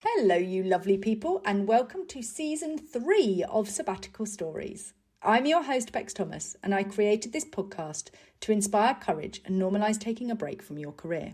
Hello, you lovely people, and welcome to season 3 of Sabbatical Stories. I'm your host, Bex Thomas, and I created this podcast to inspire courage and normalise taking a break from your career.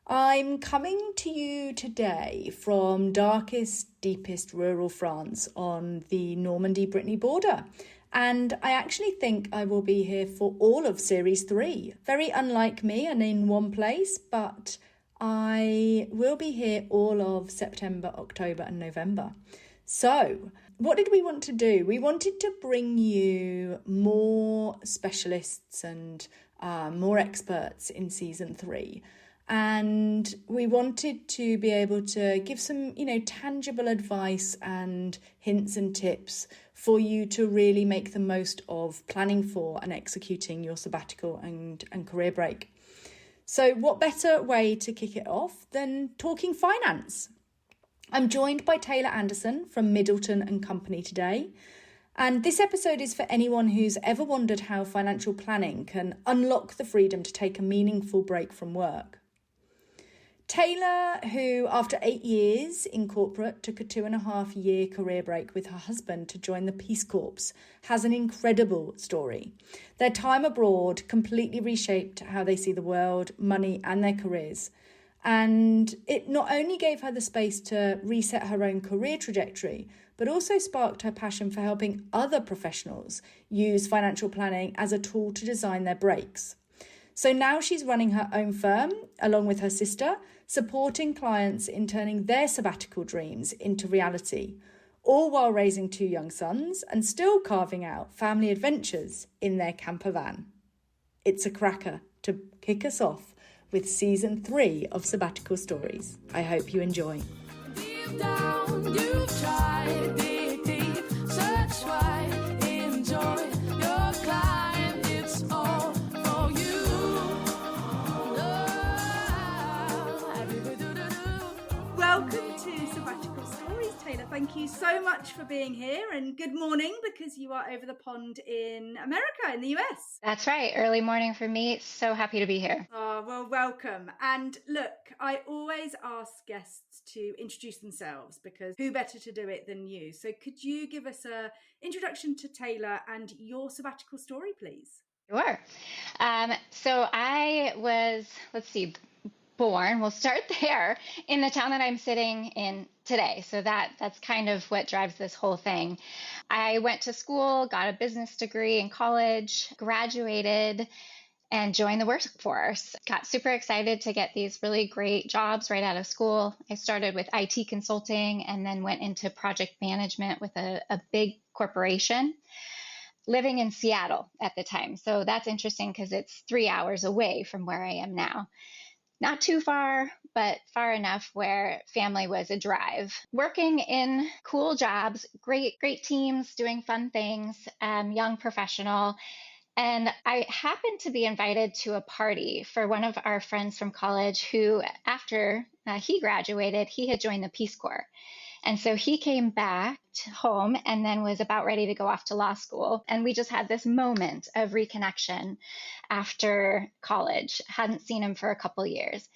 I'm coming to you today from darkest, deepest rural France on the Normandy-Brittany border. And I actually think I will be here for all of series 3. Very unlike me and in one place, but I will be here all of September, October and November. So, what did we want to do? We wanted to bring you more specialists and more experts in season 3. And we wanted to be able to give some, tangible advice and hints and tips for you to really make the most of planning for and executing your sabbatical and career break. So what better way to kick it off than talking finance? I'm joined by Taylor Anderson from Middleton and Company today. And this episode is for anyone who's ever wondered how financial planning can unlock the freedom to take a meaningful break from work. Taylor, who after 8 years in corporate took a 2.5-year career break with her husband to join the Peace Corps, has an incredible story. Their time abroad completely reshaped how they see the world, money and their careers. And it not only gave her the space to reset her own career trajectory, but also sparked her passion for helping other professionals use financial planning as a tool to design their breaks. So now she's running her own firm, along with her sister, supporting clients in turning their sabbatical dreams into reality, all while raising 2 young sons and still carving out family adventures in their camper van. It's a cracker to kick us off with season 3 of Sabbatical Stories. I hope you enjoy. Deep down, you've tried, dig deep, search wide, enjoy your climb, it's all for you. Welcome to Sabbatical Stories, Taylor. Thank you so much for being here, and good morning because you are over the pond in America, in the US. That's right. Early morning for me. So happy to be here. Oh, well, welcome. And look, I always ask guests to introduce themselves because who better to do it than you? So could you give us an introduction to Taylor and your sabbatical story, please? Sure. So I was, born, we'll start there, in the town that I'm sitting in today. So that's kind of what drives this whole thing. I went to school, got a business degree in college, graduated, and joined the workforce. Got super excited to get these really great jobs right out of school. I started with IT consulting and then went into project management with a big corporation, living in Seattle at the time. So that's interesting because it's 3 hours away from where I am now. Not too far, but far enough where family was a drive. Working in cool jobs, great teams, doing fun things, young professional. And I happened to be invited to a party for one of our friends from college who, after he graduated, he had joined the Peace Corps. And so he came back home and then was about ready to go off to law school. And we just had this moment of reconnection after college. Hadn't seen him for a couple years.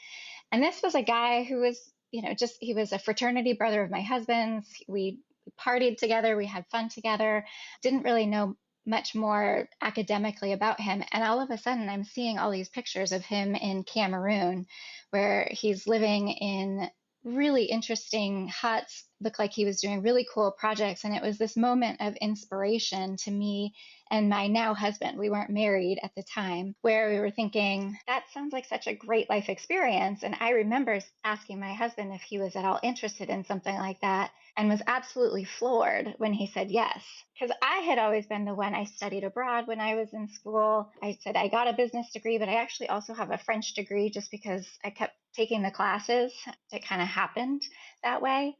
And this was a guy who was, he was a fraternity brother of my husband's. We partied together. We had fun together. Didn't really know much more academically about him. And all of a sudden, I'm seeing all these pictures of him in Cameroon, where he's living in really interesting huts, looked like he was doing really cool projects. And it was this moment of inspiration to me and my now husband. We weren't married at the time, where we were thinking, that sounds like such a great life experience. And I remember asking my husband if he was at all interested in something like that, and was absolutely floored when he said yes. Because I had always been the one. I studied abroad when I was in school. I said I got a business degree, but I actually also have a French degree just because I kept taking the classes. It kind of happened that way.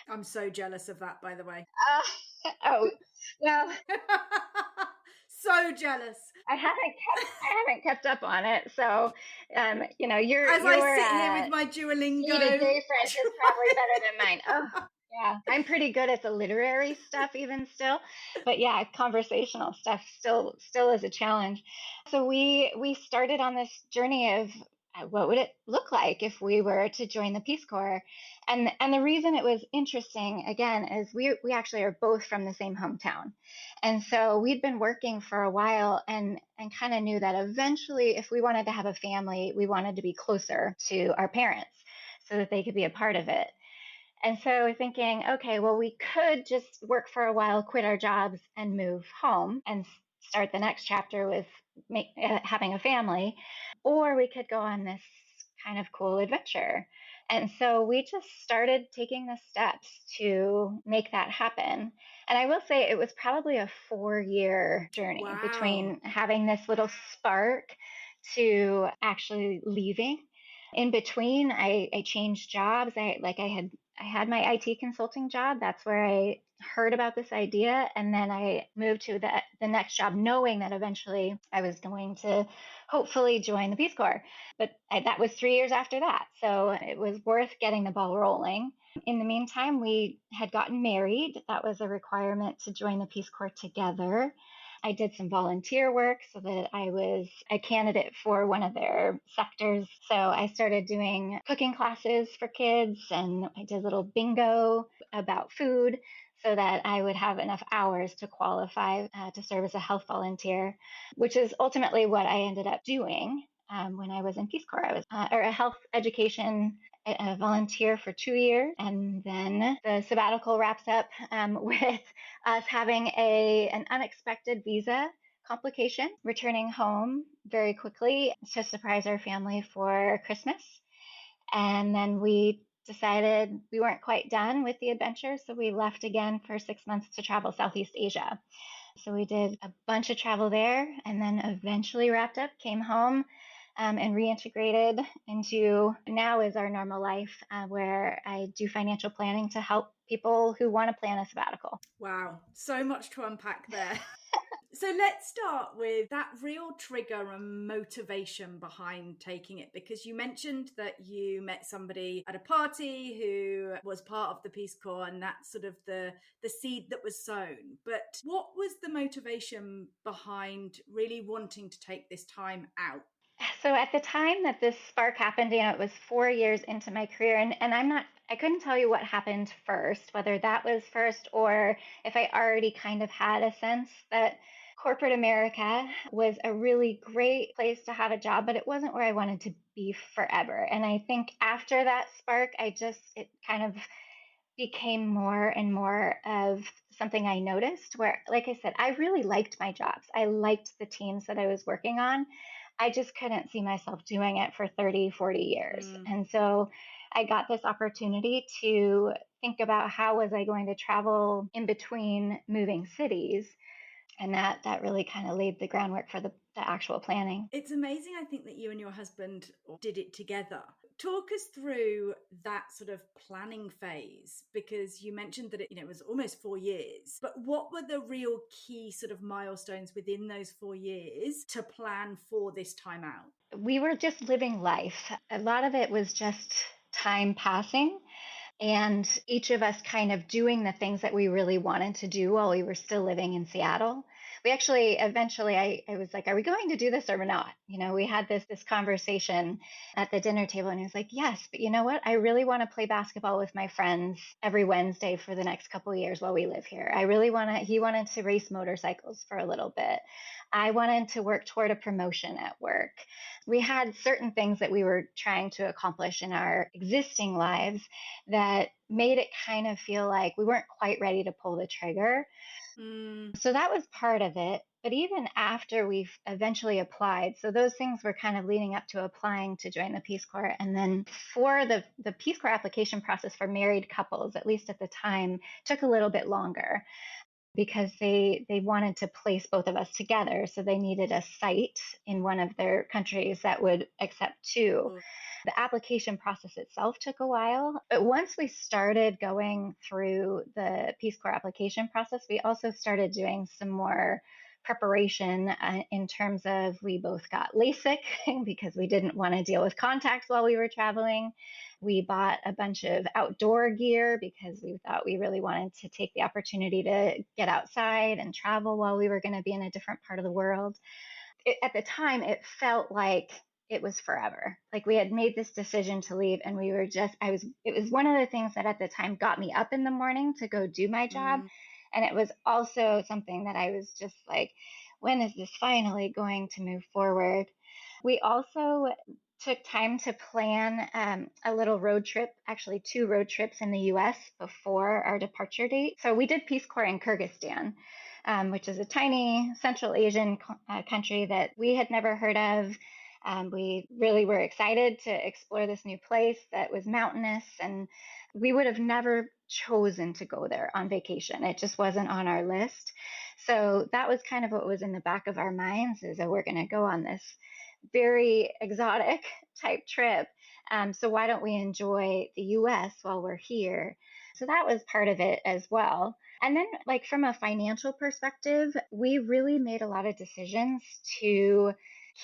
I'm so jealous of that, by the way. Oh, well. So jealous. I haven't kept up on it. So, you're as I sit here with my Duolingo, day French is probably better than mine. Oh, yeah, I'm pretty good at the literary stuff even still, but yeah, conversational stuff still is a challenge. So we started on this journey of what would it look like if we were to join the Peace Corps? And the reason it was interesting again is we actually are both from the same hometown. And so we'd been working for a while and kind of knew that eventually if we wanted to have a family, we wanted to be closer to our parents so that they could be a part of it. And so we're thinking, okay, well, we could just work for a while, quit our jobs, and move home and start the next chapter with having a family, or we could go on this kind of cool adventure. And so we just started taking the steps to make that happen. And I will say it was probably a 4-year journey Wow. between having this little spark to actually leaving. In between, I changed jobs. I had my IT consulting job. That's where I heard about this idea. And then I moved to the next job, knowing that eventually I was going to hopefully join the Peace Corps. But that was 3 years after that. So it was worth getting the ball rolling. In the meantime, we had gotten married. That was a requirement to join the Peace Corps together. I did some volunteer work so that I was a candidate for one of their sectors. So I started doing cooking classes for kids and I did a little bingo about food so that I would have enough hours to qualify to serve as a health volunteer, which is ultimately what I ended up doing. When I was in Peace Corps, I was or a health education a volunteer for 2 years, and then the sabbatical wraps up with us having an unexpected visa complication, returning home very quickly to surprise our family for Christmas. And then we decided we weren't quite done with the adventure, so we left again for 6 months to travel Southeast Asia. So we did a bunch of travel there and then eventually wrapped up, came home, and reintegrated into now is our normal life where I do financial planning to help people who want to plan a sabbatical. Wow. So much to unpack there. So let's start with that real trigger and motivation behind taking it, because you mentioned that you met somebody at a party who was part of the Peace Corps, and that's sort of the seed that was sown. But what was the motivation behind really wanting to take this time out? So at the time that this spark happened, it was 4 years into my career, and I couldn't tell you what happened first, whether that was first or if I already kind of had a sense that corporate America was a really great place to have a job, but it wasn't where I wanted to be forever. And I think after that spark, it kind of became more and more of something I noticed where, like I said, I really liked my jobs. I liked the teams that I was working on. I just couldn't see myself doing it for 30, 40 years. And so I got this opportunity to think about how was I going to travel in between moving cities. And that really kind of laid the groundwork for the actual planning. It's amazing, I think, that you and your husband did it together. Talk us through that sort of planning phase, because you mentioned that it was almost 4 years. But what were the real key sort of milestones within those 4 years to plan for this time out? We were just living life. A lot of it was just time passing and each of us kind of doing the things that we really wanted to do while we were still living in Seattle. We actually eventually I was like, are we going to do this or not? We had this conversation at the dinner table and he was like, yes, but you know what? I really want to play basketball with my friends every Wednesday for the next couple of years while we live here. He wanted to race motorcycles for a little bit. I wanted to work toward a promotion at work. We had certain things that we were trying to accomplish in our existing lives that made it kind of feel like we weren't quite ready to pull the trigger. So that was part of it. But even after we've eventually applied, so those things were kind of leading up to applying to join the Peace Corps. And then for the Peace Corps application process for married couples, at least at the time, took a little bit longer because they wanted to place both of us together. So they needed a site in one of their countries that would accept two. The application process itself took a while, but once we started going through the Peace Corps application process, we also started doing some more preparation in terms of we both got LASIK because we didn't want to deal with contacts while we were traveling. We bought a bunch of outdoor gear because we thought we really wanted to take the opportunity to get outside and travel while we were going to be in a different part of the world. At the time, it felt like it was forever. Like we had made this decision to leave and we were just, it was one of the things that at the time got me up in the morning to go do my job. And it was also something that I was just like, when is this finally going to move forward? We also took time to plan a little road trip, actually 2 road trips in the US before our departure date. So we did Peace Corps in Kyrgyzstan, which is a tiny Central Asian country that we had never heard of. We really were excited to explore this new place that was mountainous, and we would have never chosen to go there on vacation. It just wasn't on our list. So that was kind of what was in the back of our minds, is that we're going to go on this very exotic type trip. So why don't we enjoy the US while we're here? So that was part of it as well. And then, like, from a financial perspective, we really made a lot of decisions to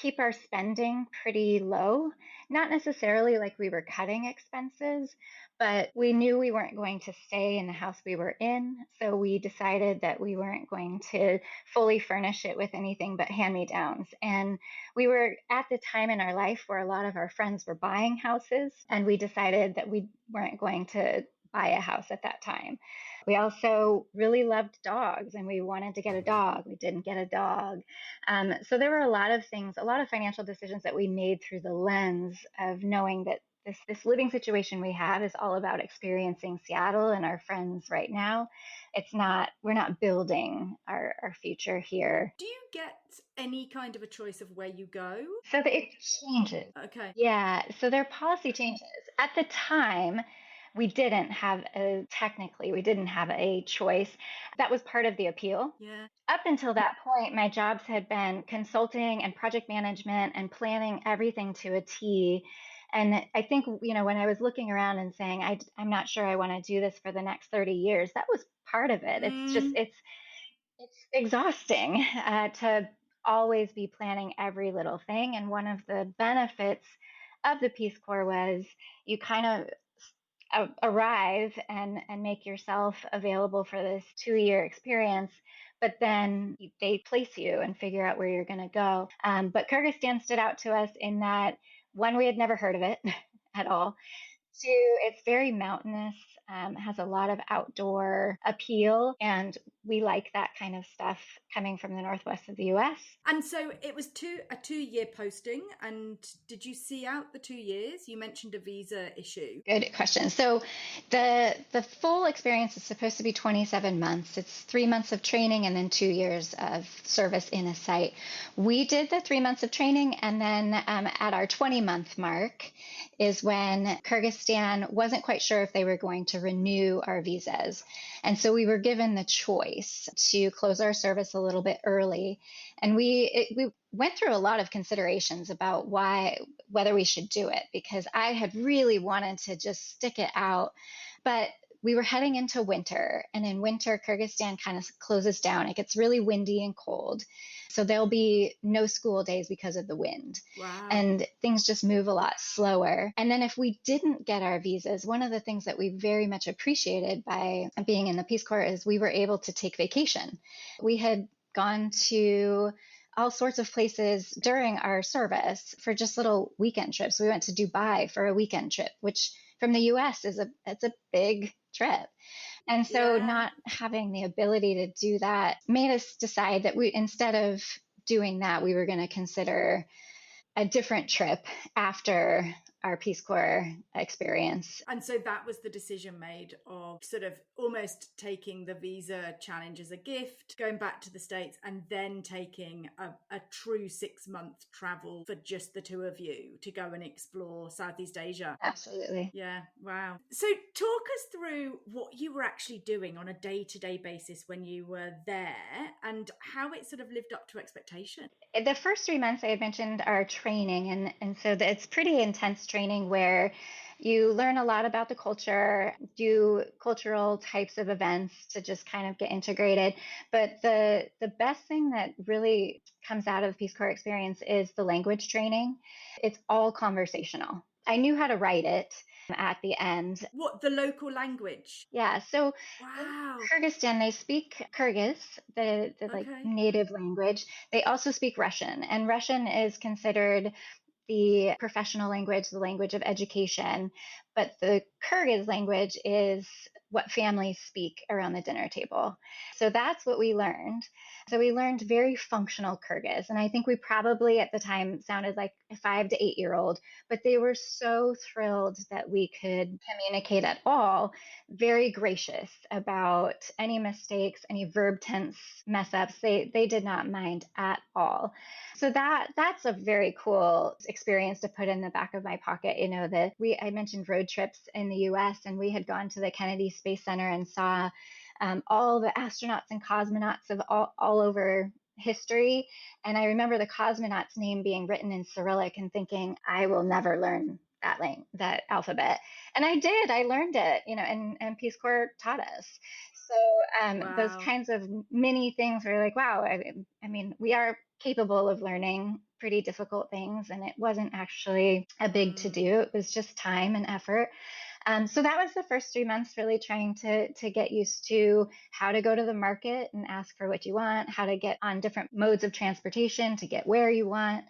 keep our spending pretty low. Not necessarily like we were cutting expenses, but we knew we weren't going to stay in the house we were in. So we decided that we weren't going to fully furnish it with anything but hand-me-downs. And we were at the time in our life where a lot of our friends were buying houses, and we decided that we weren't going to buy a house at that time. We also really loved dogs and we wanted to get a dog. We didn't get a dog. So there were a lot of things, a lot of financial decisions that we made through the lens of knowing that this living situation we have is all about experiencing Seattle and our friends right now. We're not building our future here. Do you get any kind of a choice of where you go? So that it changes. Okay. Yeah. So their policy changes. At the time, we didn't have we didn't have a choice. That was part of the appeal. Yeah. Up until that point, my jobs had been consulting and project management and planning everything to a T. And I think, when I was looking around and saying, I'm not sure I want to do this for the next 30 years, that was part of it. It's exhausting to always be planning every little thing. And one of the benefits of the Peace Corps was you kind of arrive and make yourself available for this 2-year experience, but then they place you and figure out where you're going to go. But Kyrgyzstan stood out to us in that, one, we had never heard of it at all. Two, it's very mountainous, has a lot of outdoor appeal, and we like that kind of stuff coming from the northwest of the US. And so it was a 2-year posting. And did you see out the 2 years? You mentioned a visa issue. Good question. So the full experience is supposed to be 27 months. It's 3 months of training and then 2 years of service in a site. We did the 3 months of training, and then at our 20-month mark is when Kyrgyzstan wasn't quite sure if they were going to renew our visas. And so we were given the choice to close our service a little bit early. And we went through a lot of considerations about whether we should do it, because I had really wanted to just stick it out. But we were heading into winter, and in winter, Kyrgyzstan kind of closes down. It gets really windy and cold. So there'll be no school days because of the wind. Wow. And things just move a lot slower. And then if we didn't get our visas, one of the things that we very much appreciated by being in the Peace Corps is we were able to take vacation. We had gone to all sorts of places during our service for just little weekend trips. We went to Dubai for a weekend trip, which from the US it's a big trip. And so not having the ability to do that made us decide that instead of doing that, we were going to consider a different trip after our Peace Corps experience. And so that was the decision made of sort of almost taking the visa challenge as a gift, going back to the States, and then taking a true 6-month travel for just the two of you to go and explore Southeast Asia. Absolutely. Yeah. Wow. So talk us through what you were actually doing on a day-to-day basis when you were there and how it sort of lived up to expectation. The first 3 months I had mentioned are training, and so it's pretty intense training where you learn a lot about the culture, do cultural types of events to just kind of get integrated. But the best thing that really comes out of the Peace Corps experience is the language training. It's all conversational. I knew how to write it at the end. What, the local language? Yeah. So wow. In Kyrgyzstan, they speak Kyrgyz, the like native language. They also speak Russian, and Russian is considered the professional language, the language of education, but the Kyrgyz language is what families speak around the dinner table. So that's what we learned. So we learned very functional Kyrgyz. And I think we probably at the time sounded like a 5 to 8 year old, but they were so thrilled that we could communicate at all, very gracious about any mistakes, any verb tense mess ups. They did not mind at all. So that's a very cool experience to put in the back of my pocket. That I mentioned road trips in the US, and we had gone to the Kennedy Space Center and saw all the astronauts and cosmonauts of all over history. And I remember the cosmonaut's name being written in Cyrillic and thinking, I will never learn that alphabet. And I did. I learned it, and Peace Corps taught us. So those Wow. kinds of mini things were like, wow, I mean, we are capable of learning pretty difficult things, and it wasn't actually a big to do. It was just time and effort. So that was the first 3 months, really trying to get used to how to go to the market and ask for what you want, how to get on different modes of transportation to get where you want.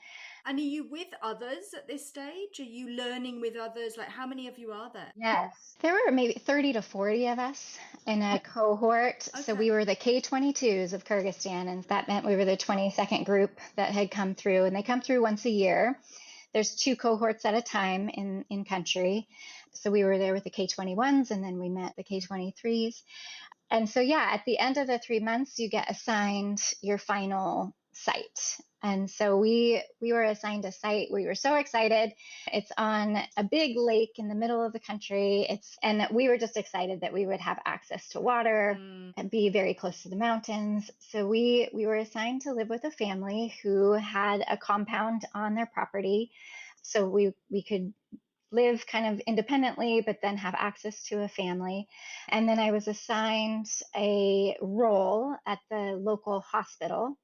And are you with others at this stage? Are you learning with others? Like, how many of you are there? Yes. There were maybe 30 to 40 of us in a cohort. Okay. So we were the K-22s of Kyrgyzstan, and that meant we were the 22nd group that had come through, and they come through once a year. There's 2 cohorts at a time in country. So we were there with the K-21s, and then we met the K-23s. And so, yeah, at the end of the 3 months, you get assigned your final site. And so we were assigned a site. We were so excited. It's on a big lake in the middle of the country. And we were just excited that we would have access to water and be very close to the mountains. So we were assigned to live with a family who had a compound on their property. So we could live kind of independently, but then have access to a family. And then I was assigned a role at the local hospital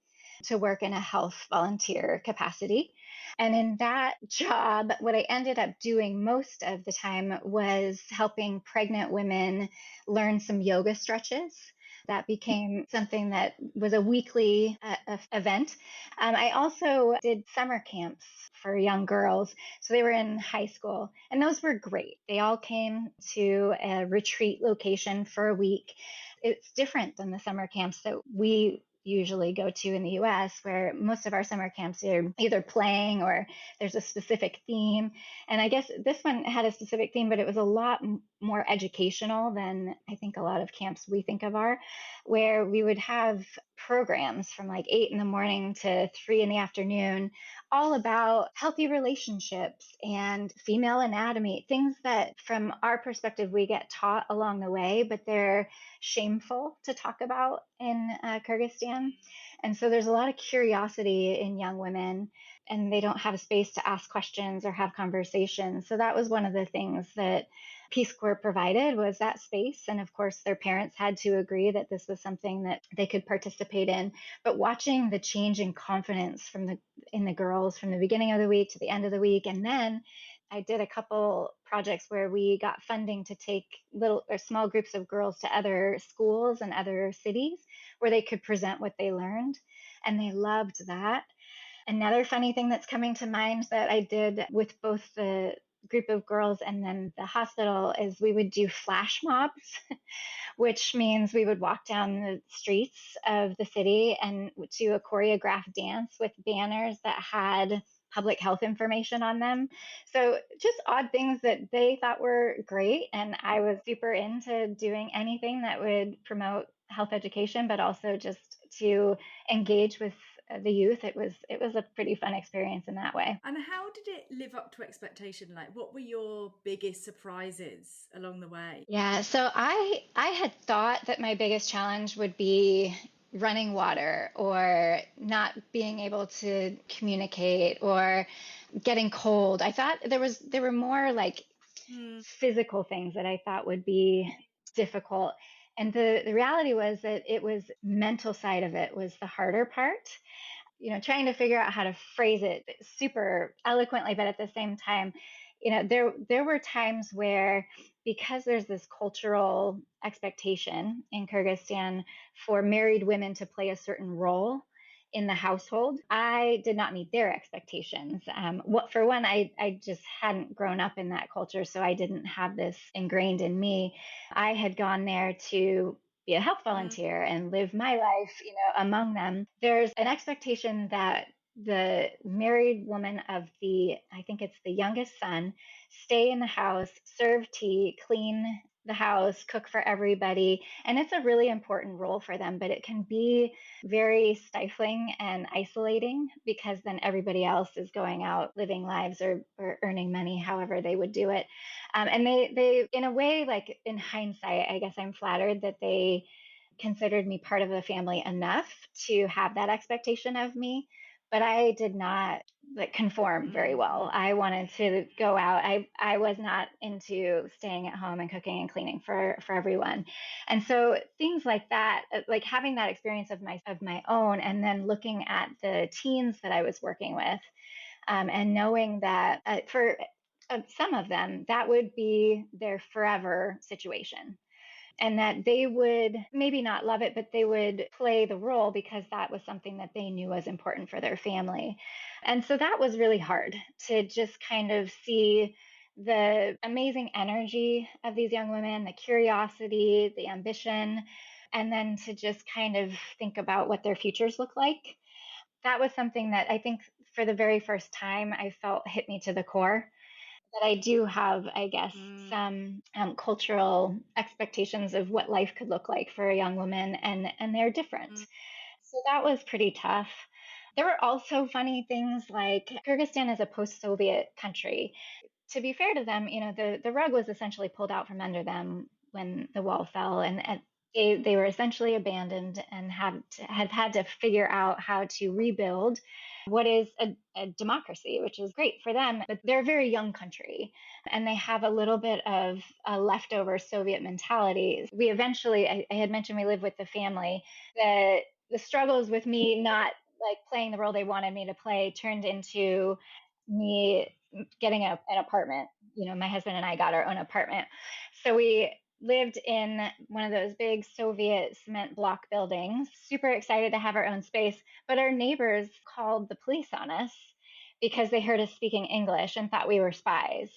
to work in a health volunteer capacity. And in that job, what I ended up doing most of the time was helping pregnant women learn some yoga stretches. That became something that was a weekly event. I also did summer camps for young girls. So they were in high school, and those were great. They all came to a retreat location for a week. It's different than the summer camps that we usually go to in the US, where most of our summer camps are either playing or there's a specific theme. And I guess this one had a specific theme, but it was a lot more educational than I think a lot of camps we think of are, where we would have programs from like 8 in the morning to 3 in the afternoon, all about healthy relationships and female anatomy, things that from our perspective we get taught along the way, but they're shameful to talk about in Kyrgyzstan. And so there's a lot of curiosity in young women, and they don't have a space to ask questions or have conversations. So that was one of the things that Peace Corps provided, was that space. And of course, their parents had to agree that this was something that they could participate in. But watching the change in confidence in the girls from the beginning of the week to the end of the week, and then I did a couple projects where we got funding to take little or small groups of girls to other schools and other cities where they could present what they learned. And they loved that. Another funny thing that's coming to mind that I did with both the group of girls and then the hospital is we would do flash mobs, which means we would walk down the streets of the city and to a choreographed dance with banners that had public health information on them. So just odd things that they thought were great. And I was super into doing anything that would promote health education, but also just to engage with the youth. It was a pretty fun experience in that way. And how did it live up to expectation? Like, what were your biggest surprises along the way? Yeah, so I had thought that my biggest challenge would be running water or not being able to communicate or getting cold. I thought there were more like physical things that I thought would be difficult. And the reality was that it was mental side of it was the harder part. Trying to figure out how to phrase it super eloquently, but at the same time, there were times where, because there's this cultural expectation in Kyrgyzstan for married women to play a certain role in the household, I did not meet their expectations. For one, I just hadn't grown up in that culture, so I didn't have this ingrained in me. I had gone there to be a health volunteer and live my life, among them. There's an expectation that the married woman of I think it's the youngest son, stay in the house, serve tea, clean the house, cook for everybody. And it's a really important role for them, but it can be very stifling and isolating because then everybody else is going out living lives or earning money however they would do it. And they, in a way, like in hindsight, I guess I'm flattered that they considered me part of the family enough to have that expectation of me. But I did not conform very well. I wanted to go out. I was not into staying at home and cooking and cleaning for everyone. And so things like that, like having that experience of my own, and then looking at the teens that I was working with, and knowing that for some of them, that would be their forever situation. And that they would maybe not love it, but they would play the role because that was something that they knew was important for their family. And so that was really hard to just kind of see the amazing energy of these young women, the curiosity, the ambition, and then to just kind of think about what their futures look like. That was something that I think for the very first time I felt hit me to the core, that I do have, I guess, some cultural expectations of what life could look like for a young woman, and they're different. So that was pretty tough. There were also funny things like Kyrgyzstan is a post-Soviet country. To be fair to them, the rug was essentially pulled out from under them when the wall fell, and they were essentially abandoned and have had to figure out how to rebuild what is a democracy, which is great for them. But they're a very young country, and they have a little bit of a leftover Soviet mentality. We eventually, I had mentioned we live with the family. The struggles with me not like playing the role they wanted me to play turned into me getting an apartment. My husband and I got our own apartment. So we lived in one of those big Soviet cement block buildings, super excited to have our own space. But our neighbors called the police on us because they heard us speaking English and thought we were spies.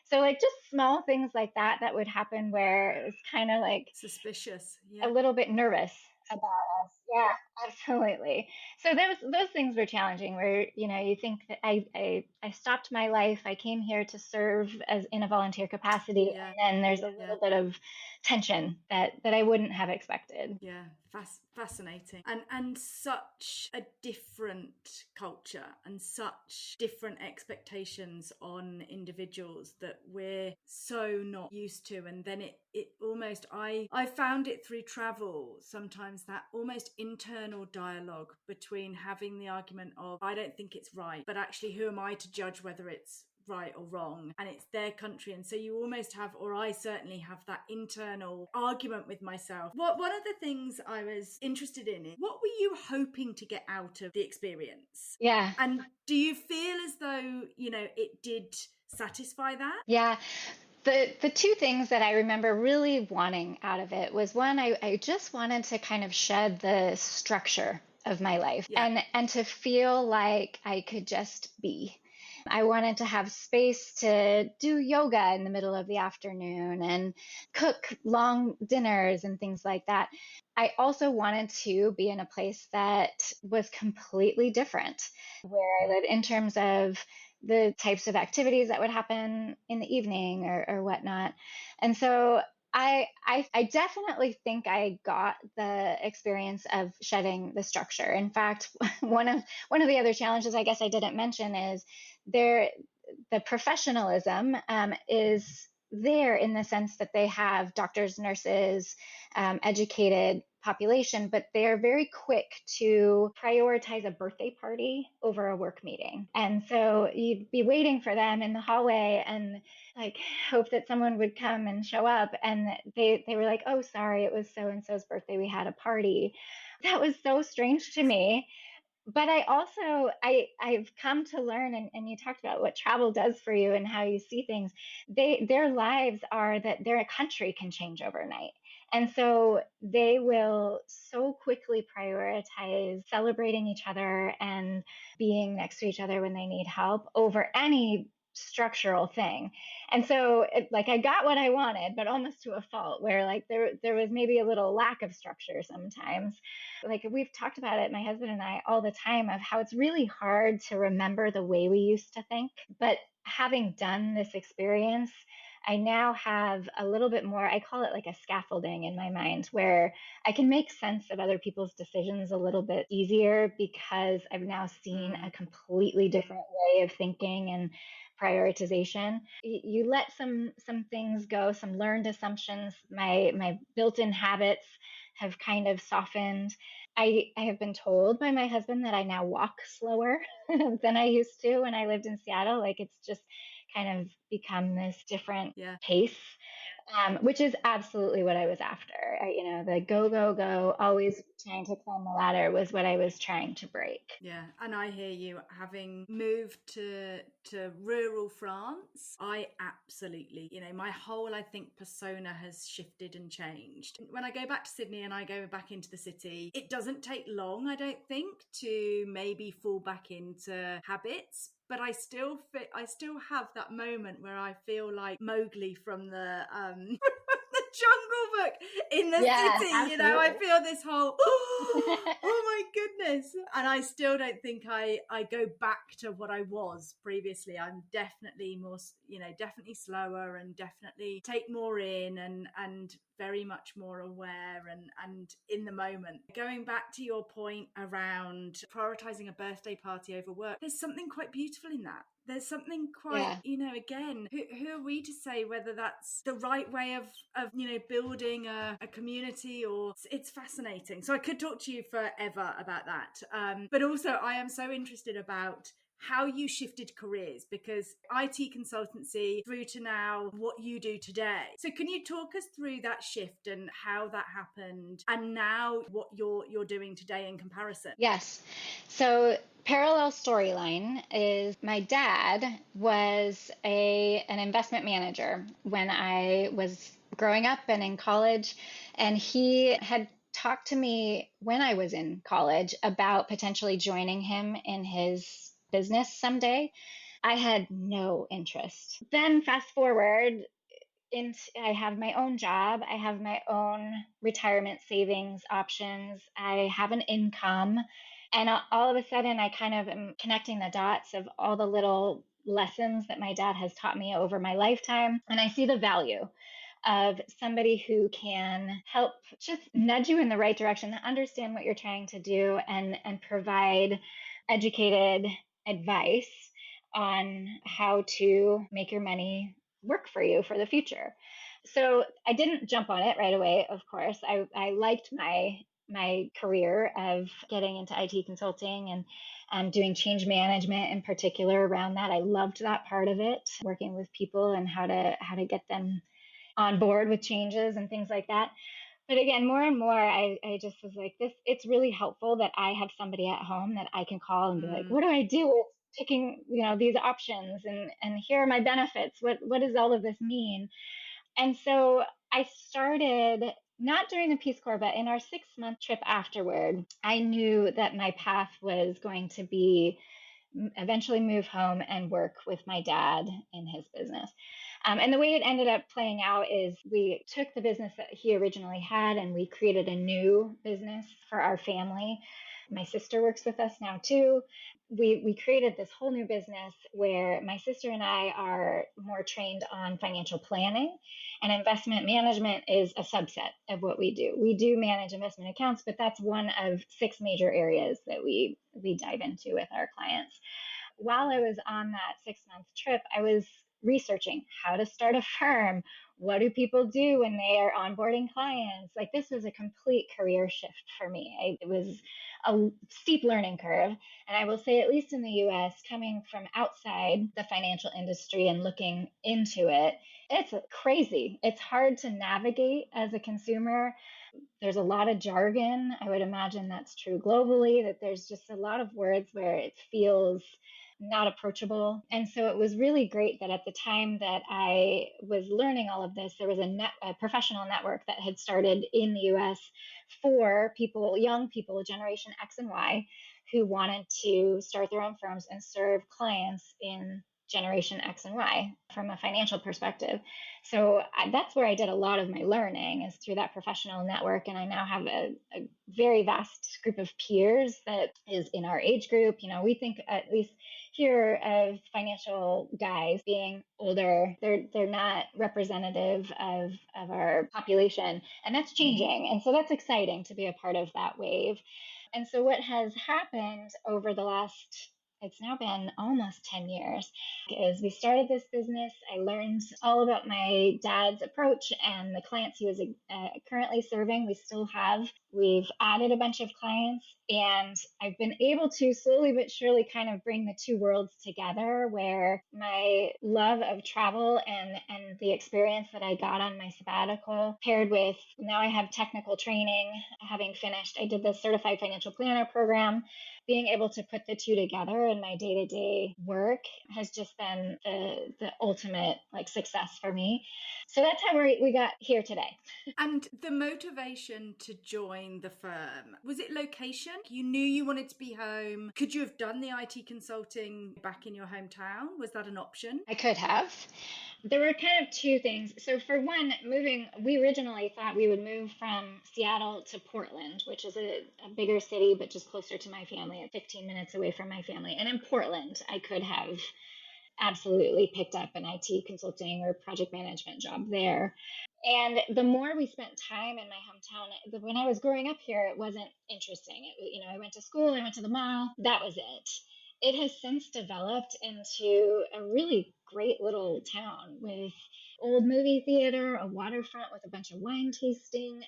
So, like, just small things like that would happen where it was kind of like suspicious, a little bit nervous about us. Yeah, absolutely. So those things were challenging where, you think that I stopped my life. I came here to serve as in a volunteer capacity. And then there's a little bit of tension that I wouldn't have expected. Yeah, fascinating. And such a different culture and such different expectations on individuals that we're so not used to. And then it almost, I found it through travel sometimes, that almost internal dialogue between having the argument of, I don't think it's right, but actually who am I to judge whether it's right or wrong, and it's their country. And so you almost have, or I certainly have, that internal argument with myself. One of the things I was interested in is, what were you hoping to get out of the experience? Yeah. And do you feel as though, it did satisfy that? Yeah. The two things that I remember really wanting out of it was, one, I just wanted to kind of shed the structure of my life, and to feel like I could just be. I wanted to have space to do yoga in the middle of the afternoon and cook long dinners and things like that. I also wanted to be in a place that was completely different where I live in terms of the types of activities that would happen in the evening or whatnot. And so I definitely think I got the experience of shedding the structure. In fact, one of the other challenges I guess I didn't mention is the professionalism is there in the sense that they have doctors, nurses, educated population, but they're very quick to prioritize a birthday party over a work meeting. And so you'd be waiting for them in the hallway and like hope that someone would come and show up. And they were like, oh, sorry, it was so-and-so's birthday. We had a party. That was so strange to me. But I also, I've come to learn, and you talked about what travel does for you and how you see things. Their lives are that their country can change overnight. And so they will so quickly prioritize celebrating each other and being next to each other when they need help over any structural thing. And so like I got what I wanted, but almost to a fault, where like there was maybe a little lack of structure sometimes. Like we've talked about it, my husband and I, all the time, of how it's really hard to remember the way we used to think. But having done this experience, I now have a little bit more, I call it like a scaffolding in my mind, where I can make sense of other people's decisions a little bit easier because I've now seen a completely different way of thinking and prioritization. You let some things go, some learned assumptions. My built-in habits have kind of softened. I have been told by my husband that I now walk slower than I used to when I lived in Seattle. Like it's just kind of become this different pace, which is absolutely what I was after. The go, go, go, always trying to climb the ladder was what I was trying to break. Yeah, and I hear you. Having moved to rural France, I absolutely, my whole, I think, persona has shifted and changed. When I go back to Sydney and I go back into the city, it doesn't take long, I don't think, to maybe fall back into habits. But I still have that moment where I feel like Mowgli from the the Jungle Book in the city. Absolutely. I feel this whole oh my goodness, and I still don't think I go back to what I was previously. I'm definitely more, definitely slower, and definitely take more in, and very much more aware and in the moment. Going back to your point around prioritizing a birthday party over work, there's something quite beautiful in that. There's something quite, again, who are we to say whether that's the right way of building a community, or it's fascinating. So I could talk to you forever about that. But also I am so interested about how you shifted careers, because IT consultancy through to now what you do today. So can you talk us through that shift and how that happened, and now what you're doing today in comparison? Yes. So parallel storyline is my dad was an investment manager when I was growing up and in college, and he had talked to me when I was in college about potentially joining him in his business someday. I had no interest. Then fast forward, I have my own job. I have my own retirement savings options. I have an income. And all of a sudden, I kind of am connecting the dots of all the little lessons that my dad has taught me over my lifetime. And I see the value of somebody who can help just nudge you in the right direction, understand what you're trying to do, and provide educated advice on how to make your money work for you for the future. So I didn't jump on it right away, of course. I liked my career of getting into IT consulting and doing change management in particular around that. I loved that part of it, working with people and how to get them on board with changes and things like that. But again, more and more, I just was like, it's really helpful that I have somebody at home that I can call and be like, what do I do with picking, these options, and here are my benefits. What does all of this mean? And so I started not during the Peace Corps, but in our 6-month trip afterward, I knew that my path was going to be eventually move home and work with my dad in his business. And the way it ended up playing out is we took the business that he originally had and we created a new business for our family. My sister works with us now too. We created this whole new business where my sister and I are more trained on financial planning, and investment management is a subset of what we do. We do manage investment accounts, but that's one of 6 major areas that we dive into with our clients. While I was on that 6-month trip, I was researching how to start a firm. What do people do when they are onboarding clients? Like, this was a complete career shift for me. It was a steep learning curve. And I will say, at least in the US, coming from outside the financial industry and looking into it, it's crazy. It's hard to navigate as a consumer. There's a lot of jargon. I would imagine that's true globally, that there's just a lot of words where it feels not approachable. And so it was really great that at the time that I was learning all of this, there was a professional network that had started in the US for people, young people, Generation X and Y, who wanted to start their own firms and serve clients in Generation X and Y from a financial perspective. So that's where I did a lot of my learning, is through that professional network. And I now have a very vast group of peers that is in our age group. We think, at least here, of financial guys being older. They're not representative of our population, and that's changing. And so that's exciting to be a part of that wave. And so what has happened over the last, it's now been almost 10 years, is we started this business. I learned all about my dad's approach and the clients he was currently serving. We've added a bunch of clients, and I've been able to slowly but surely kind of bring the two worlds together, where my love of travel and the experience that I got on my sabbatical, paired with now I have technical training, having finished, I did the certified financial planner program. Being able to put the two together in my day-to-day work has just been the ultimate success for me. So that's how we got here today. And the motivation to join the firm, was it location? You knew you wanted to be home. Could you have done the IT consulting back in your hometown? Was that an option? I could have. There were kind of two things. So for one, we originally thought we would move from Seattle to Portland, which is a bigger city, but just closer to my family, at 15 minutes away from my family. And in Portland, I could have absolutely picked up an IT consulting or project management job there. And the more we spent time in my hometown, when I was growing up here, it wasn't interesting. I went to school, I went to the mall, that was it. It has since developed into a really great little town with old movie theater, a waterfront with a bunch of wine tasting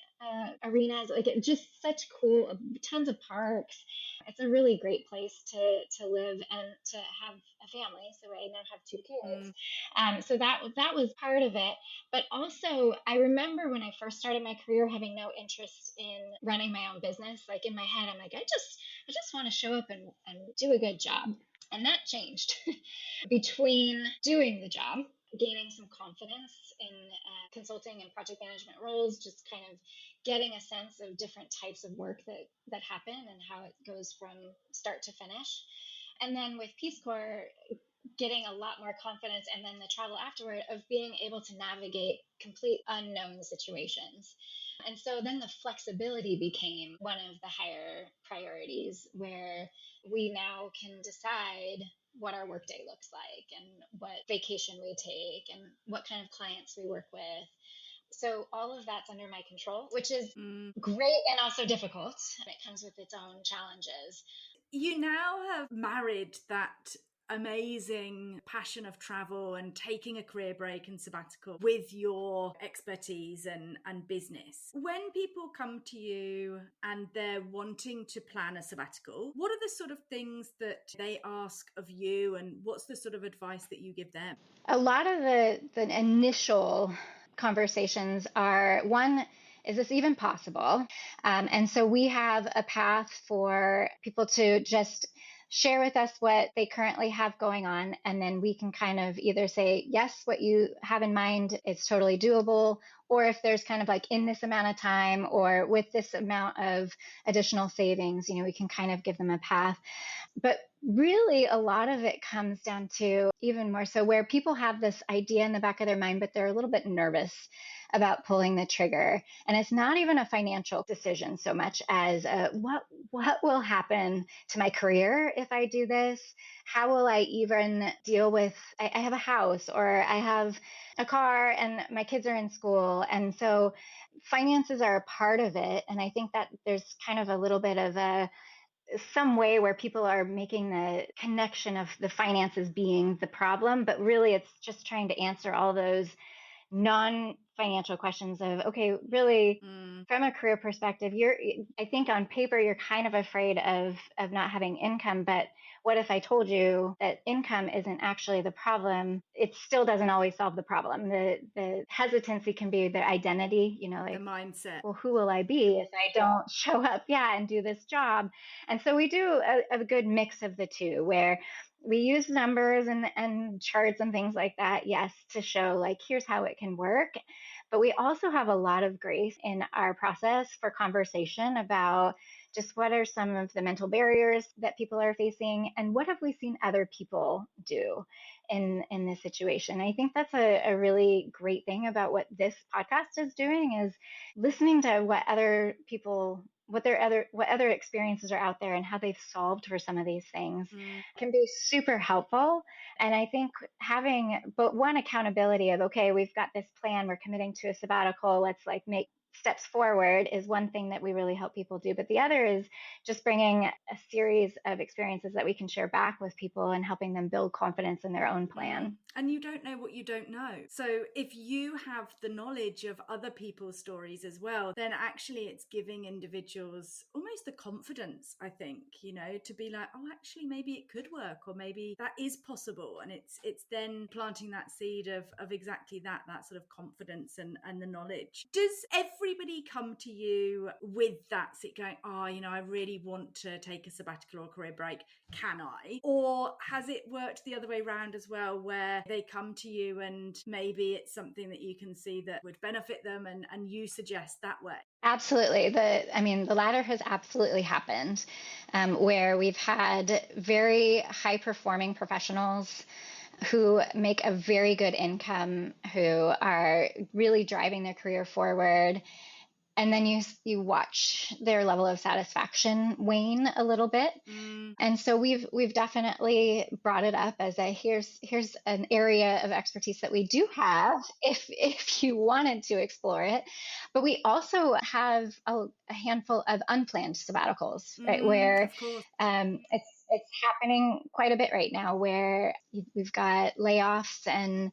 arenas, just such cool, tons of parks. It's a really great place to live and to have a family. So I now have two kids. So that was part of it. But also, I remember when I first started my career having no interest in running my own business. Like in my head, I'm like, I just want to show up and do a good job. And that changed between doing the job, gaining some confidence in consulting and project management roles, just kind of getting a sense of different types of work that happen and how it goes from start to finish. And then with Peace Corps, getting a lot more confidence, and then the travel afterward of being able to navigate complete unknown situations. And so then the flexibility became one of the higher priorities, where we now can decide what our workday looks like and what vacation we take and what kind of clients we work with. So all of that's under my control, which is great and also difficult. It comes with its own challenges. You now have married that amazing passion of travel and taking a career break and sabbatical with your expertise and business. When people come to you and they're wanting to plan a sabbatical, what are the sort of things that they ask of you, and what's the sort of advice that you give them? A lot of the initial conversations are, one, is this even possible? And so we have a path for people to just share with us what they currently have going on. And then we can kind of either say, yes, what you have in mind is totally doable. Or if there's kind of in this amount of time or with this amount of additional savings, we can kind of give them a path. But really, a lot of it comes down to, even more so, where people have this idea in the back of their mind, but they're a little bit nervous about pulling the trigger. And it's not even a financial decision so much as what will happen to my career if I do this? How will I even deal with, I have a house or I have a car and my kids are in school. And so finances are a part of it. And I think that there's kind of a little bit of some way where people are making the connection of the finances being the problem, but really it's just trying to answer all those non-financial questions of, okay, really from a career perspective, I think on paper, you're kind of afraid of not having income, but what if I told you that income isn't actually the problem? It still doesn't always solve the problem. The hesitancy can be the identity, the mindset. Well, who will I be if I don't show up, and do this job? And so we do a good mix of the two, where we use numbers and charts and things like that, yes, to show like, here's how it can work. But we also have a lot of grace in our process for conversation about just what are some of the mental barriers that people are facing and what have we seen other people do in this situation. I think that's a really great thing about what this podcast is doing, is listening to what other people, what other experiences are out there and how they've solved for some of these things can be super helpful. And I think having but one accountability of, okay, we've got this plan, we're committing to a sabbatical, let's like make steps forward, is one thing that we really help people do. But the other is just bringing a series of experiences that we can share back with people and helping them build confidence in their own plan. And you don't know what you don't know. So if you have the knowledge of other people's stories as well, then actually it's giving individuals almost the confidence, I think, to be like, oh, actually, maybe it could work, or maybe that is possible. And it's then planting that seed of exactly that sort of confidence and the knowledge. Does everybody come to you with that going, oh, I really want to take a sabbatical or a career break, can I? Or has it worked the other way around as well, where they come to you and maybe it's something that you can see that would benefit them and you suggest that way? Absolutely. The latter has absolutely happened, where we've had very high performing professionals who make a very good income, who are really driving their career forward. And then you watch their level of satisfaction wane a little bit. And so we've definitely brought it up as here's an area of expertise that we do have if you wanted to explore it. But we also have a handful of unplanned sabbaticals, right? Where it's happening quite a bit right now, where we've got layoffs and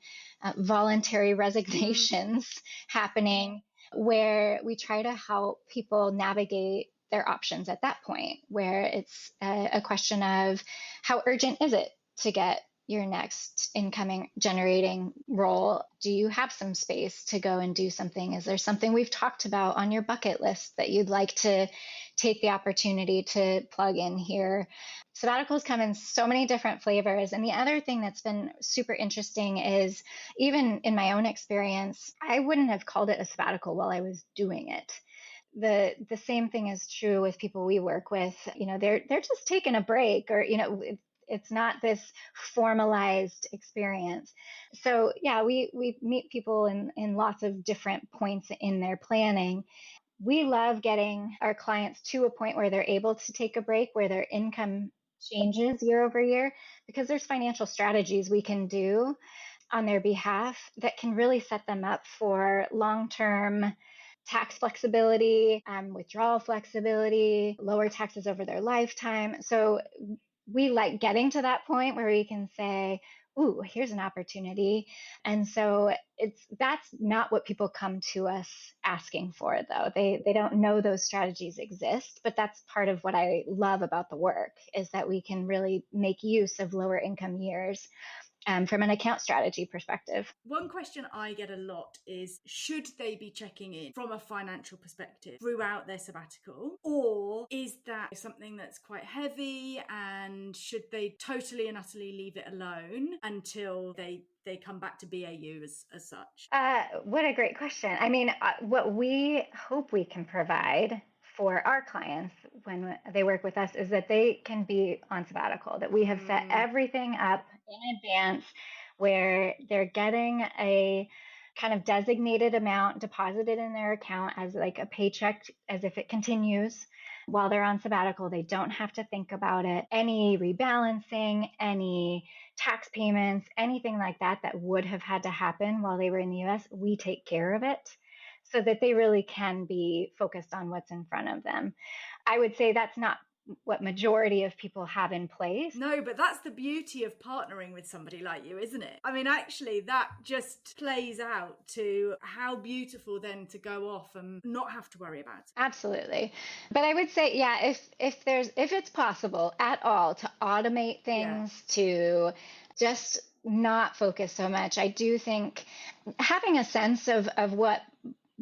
voluntary resignations happening, where we try to help people navigate their options at that point, where it's a question of how urgent is it to get your next incoming generating role? Do you have some space to go and do something? Is there something we've talked about on your bucket list that you'd like to take the opportunity to plug in here? Sabbaticals come in so many different flavors. And the other thing that's been super interesting is, even in my own experience, I wouldn't have called it a sabbatical while I was doing it. The same thing is true with people we work with. They're just taking a break, or it's not this formalized experience. So yeah, we meet people in lots of different points in their planning. We love getting our clients to a point where they're able to take a break, where their income changes year over year, because there's financial strategies we can do on their behalf that can really set them up for long-term tax flexibility, withdrawal flexibility, lower taxes over their lifetime. So we like getting to that point where we can say, ooh, here's an opportunity. And so that's not what people come to us asking for, though. They don't know those strategies exist, but that's part of what I love about the work, is that we can really make use of lower income years from an account strategy perspective. One question I get a lot is, should they be checking in from a financial perspective throughout their sabbatical? Or is that something that's quite heavy, and should they totally and utterly leave it alone until they come back to BAU as such? What a great question. What we hope we can provide for our clients when they work with us is that they can be on sabbatical, that we have set everything up in advance, where they're getting a kind of designated amount deposited in their account as like a paycheck, as if it continues while they're on sabbatical. They don't have to think about it. Any rebalancing, any tax payments, anything like that would have had to happen while they were in the US, we take care of it, so that they really can be focused on what's in front of them. I would say that's not what majority of people have in place. No, but that's the beauty of partnering with somebody like you, isn't it? Actually, that just plays out to how beautiful then to go off and not have to worry about it. Absolutely. But I would say, yeah, if it's possible at all to automate things, to just not focus so much, I do think having a sense of what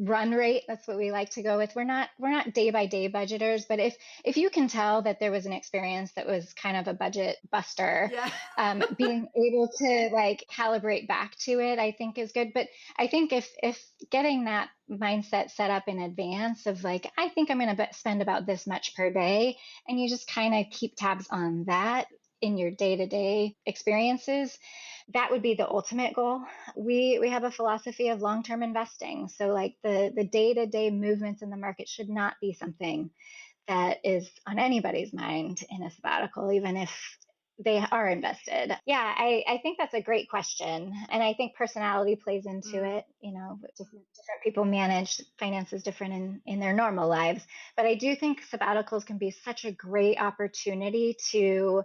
run rate. That's what we like to go with. We're not day by day budgeters, but if you can tell that there was an experience that was kind of a budget buster, Yeah. being able to like calibrate back to it, I think is good. But I think if getting that mindset set up in advance of like, I think I'm going to spend about this much per day, and you just kind of keep tabs on that in your day to day experiences, that would be the ultimate goal. We have a philosophy of long term investing. So like the day to day movements in the market should not be something that is on anybody's mind in a sabbatical, even if they are invested. Yeah, I think that's a great question. And I think personality plays into it. You know, different people manage finances different in their normal lives. But I do think sabbaticals can be such a great opportunity to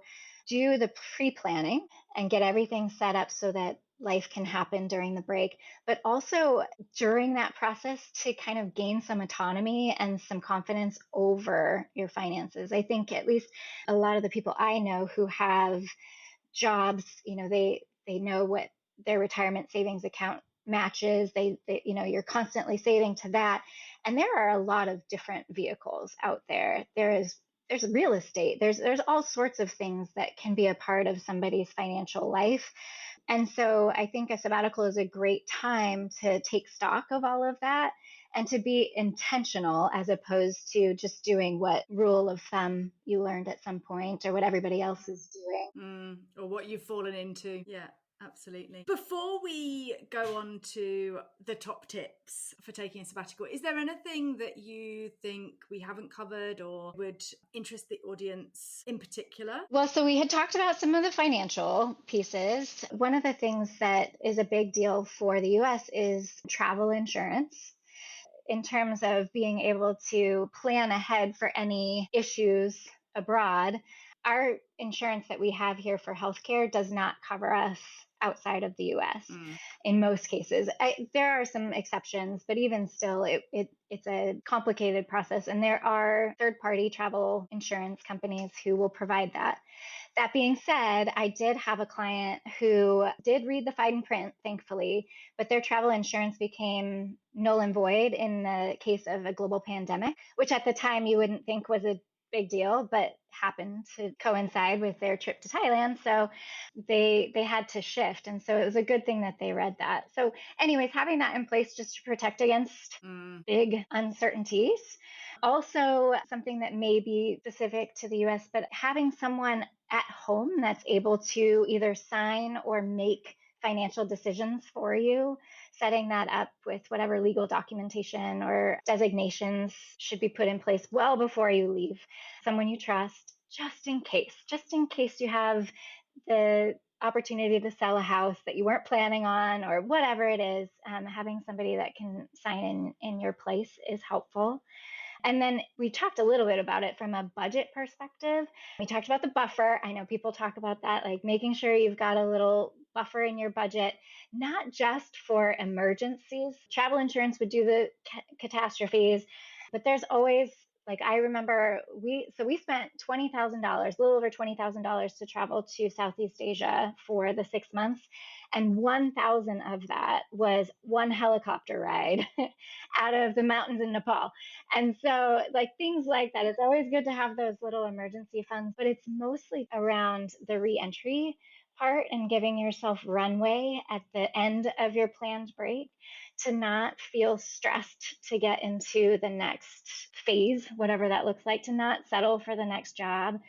do the pre planning and get everything set up so that life can happen during the break, but also during that process to kind of gain some autonomy and some confidence over your finances. I think at least a lot of the people I know who have jobs, you know, they know what their retirement savings account matches. They you know, you're constantly saving to that. And there are a lot of different vehicles out there. There's real estate. There's all sorts of things that can be a part of somebody's financial life. And so I think a sabbatical is a great time to take stock of all of that and to be intentional as opposed to just doing what rule of thumb you learned at some point or what everybody else is doing. Or what you've fallen into. Yeah. Absolutely. Before we go on to the top tips for taking a sabbatical, is there anything that you think we haven't covered or would interest the audience in particular? Well, so we had talked about some of the financial pieces. One of the things that is a big deal for the US is travel insurance, in terms of being able to plan ahead for any issues abroad. Our insurance that we have here for healthcare does not cover us outside of the US in most cases. There are some exceptions, but even still, it's a complicated process. And there are third-party travel insurance companies who will provide that. That being said, I did have a client who did read the fine print, thankfully, but their travel insurance became null and void in the case of a global pandemic, which at the time you wouldn't think was a big deal, but happened to coincide with their trip to Thailand. So they had to shift. And so it was a good thing that they read that. So anyways, having that in place just to protect against big uncertainties. Also, something that may be specific to the US, but having someone at home that's able to either sign or make financial decisions for you, setting that up with whatever legal documentation or designations should be put in place well before you leave. Someone you trust, just in case you have the opportunity to sell a house that you weren't planning on or whatever it is, having somebody that can sign in your place is helpful. And then we talked a little bit about it from a budget perspective. We talked about the buffer. I know people talk about that, like making sure you've got a little buffer in your budget, not just for emergencies. Travel insurance would do the catastrophes, but there's always, like, I remember we spent $20,000, a little over $20,000 to travel to Southeast Asia for the 6 months. And 1,000 of that was one helicopter ride out of the mountains in Nepal. And so, like, things like that, it's always good to have those little emergency funds, but it's mostly around the reentry part and giving yourself runway at the end of your planned break to not feel stressed to get into the next phase, whatever that looks like, to not settle for the next job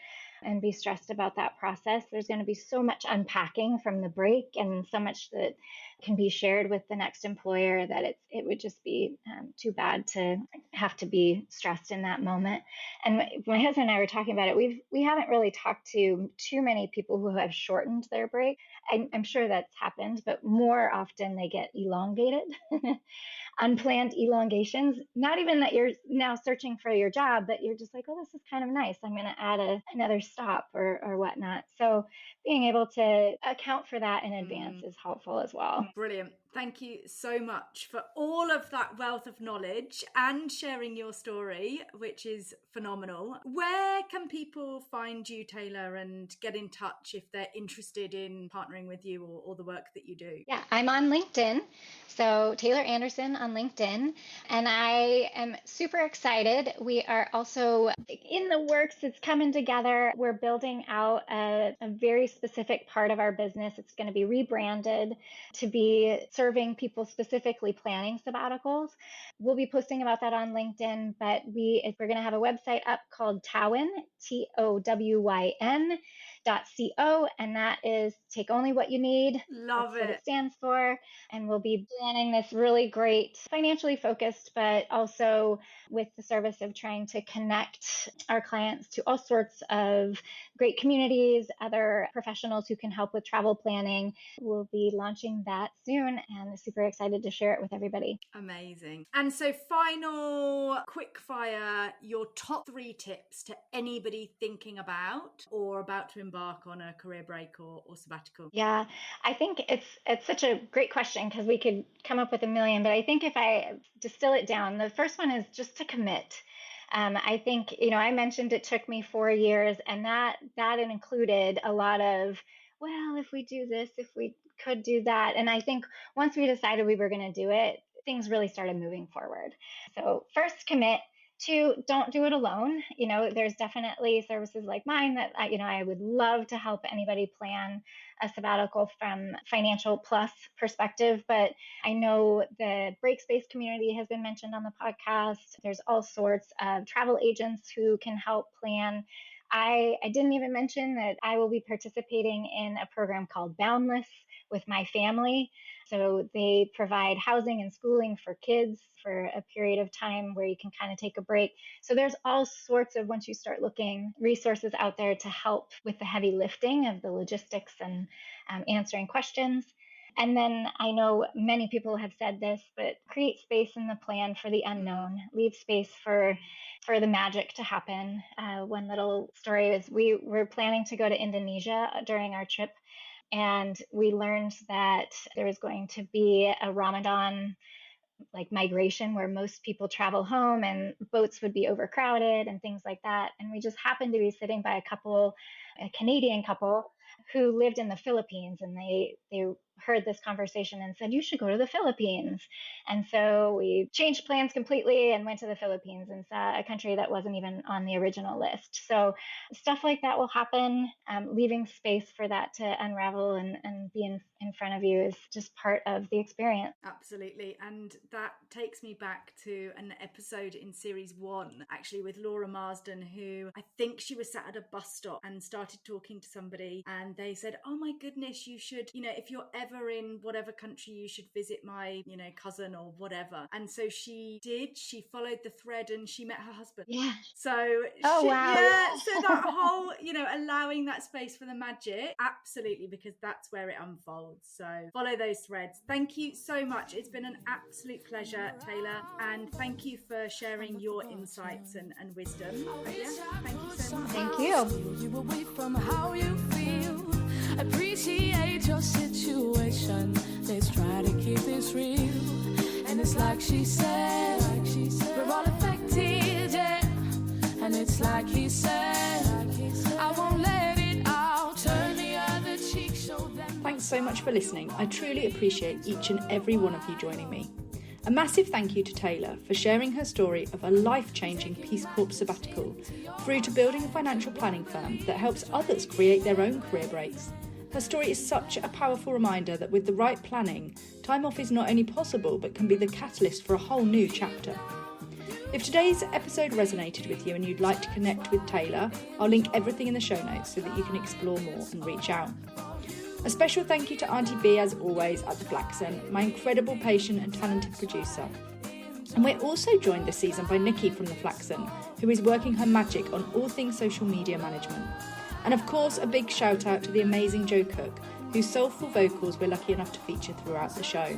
and be stressed about that process. There's going to be so much unpacking from the break and so much that can be shared with the next employer that it would just be too bad to have to be stressed in that moment. And my husband and I were talking about it. We haven't really talked to too many people who have shortened their break. I'm sure that's happened, but more often they get elongated. Unplanned elongations, not even that you're now searching for your job, but you're just like, oh, this is kind of nice. I'm going to add another stop or whatnot. So being able to account for that in advance is helpful as well. Brilliant. Thank you so much for all of that wealth of knowledge and sharing your story, which is phenomenal. Where can people find you, Taylor, and get in touch if they're interested in partnering with you or the work that you do? Yeah, I'm on LinkedIn. So Taylor Anderson on LinkedIn. And I am super excited. We are also in the works. It's coming together. We're building out a very specific part of our business. It's going to be rebranded to be serving people specifically planning sabbaticals. We'll be posting about that on LinkedIn, but we're going to have a website up called Towyn, TOWYN.co, and that is take only what you need. Love That's what it. it stands for. And we'll be planning this really great, financially focused, but also with the service of trying to connect our clients to all sorts of great communities, other professionals who can help with travel planning. We'll be launching that soon and super excited to share it with everybody. Amazing. And so final quick fire, your top 3 tips to anybody thinking about or about to embark on a career break or sabbatical. Yeah, I think it's such a great question because we could come up with a million, but I think if I distill it down, the first one is just to commit. I think, I mentioned it took me 4 years, and that included a lot of, well, if we do this, if we could do that. And I think once we decided we were going to do it, things really started moving forward. So first, commit. 2, don't do it alone. There's definitely services like mine that I would love to help anybody plan a sabbatical from financial plus perspective. But I know the break space community has been mentioned on the podcast. There's all sorts of travel agents who can help plan. I didn't even mention that I will be participating in a program called Boundless with my family. So they provide housing and schooling for kids for a period of time where you can kind of take a break. So there's all sorts of, once you start looking, resources out there to help with the heavy lifting of the logistics and answering questions. And then I know many people have said this, but create space in the plan for the unknown. Leave space for the magic to happen. One little story is we were planning to go to Indonesia during our trip, and we learned that there was going to be a Ramadan migration where most people travel home and boats would be overcrowded and things like that. And we just happened to be sitting by a Canadian couple who lived in the Philippines, and they heard this conversation and said, you should go to the Philippines. And so we changed plans completely and went to the Philippines and saw a country that wasn't even on the original list. So stuff like that will happen. Leaving space for that to unravel and be in front of you is just part of the experience. Absolutely. And that takes me back to an episode in series 1, actually, with Laura Marsden, who I think she was sat at a bus stop and started talking to somebody, and they said, oh my goodness, you should, if you're ever in whatever country, you should visit my, cousin or whatever. And so she followed the thread and she met her husband. Yeah. So, wow. Yeah. So that whole, allowing that space for the magic, absolutely, because that's where it unfolds. So follow those threads. Thank you so much. It's been an absolute pleasure, Taylor. And thank you for sharing your insights and wisdom. Yeah, thank you so much. Thank you. You away from how you feel. Appreciate your situation. Let's try to keep this real. And it's like she said, we're all affected, yeah. And it's like he said, I won't let it out. Turn the other cheek, show them. Thanks so much for listening. I truly appreciate each and every one of you joining me. A massive thank you to Taylor for sharing her story of a life-changing Peace Corps sabbatical through to building a financial planning firm that helps others create their own career breaks. Her story is such a powerful reminder that with the right planning, time off is not only possible but can be the catalyst for a whole new chapter. If today's episode resonated with you and you'd like to connect with Taylor, I'll link everything in the show notes so that you can explore more and reach out. A special thank you to Auntie B, as always, at the Flaxen, my incredible patient and talented producer. And we're also joined this season by Nikki from the Flaxen, who is working her magic on all things social media management. And of course, a big shout out to the amazing Joe Cook, whose soulful vocals we're lucky enough to feature throughout the show.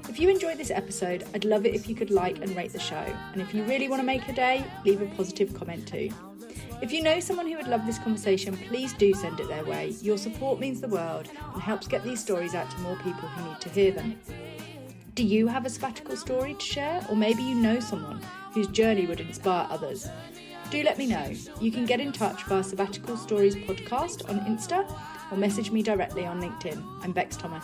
If you enjoyed this episode, I'd love it if you could like and rate the show. And if you really want to make her day, leave a positive comment too. If you know someone who would love this conversation, please do send it their way. Your support means the world and helps get these stories out to more people who need to hear them. Do you have a sabbatical story to share? Or maybe you know someone whose journey would inspire others? Do let me know. You can get in touch via Sabbatical Stories Podcast on Insta or message me directly on LinkedIn. I'm Bex Thomas.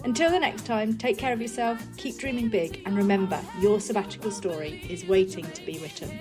Until the next time, take care of yourself, keep dreaming big, and remember, your sabbatical story is waiting to be written.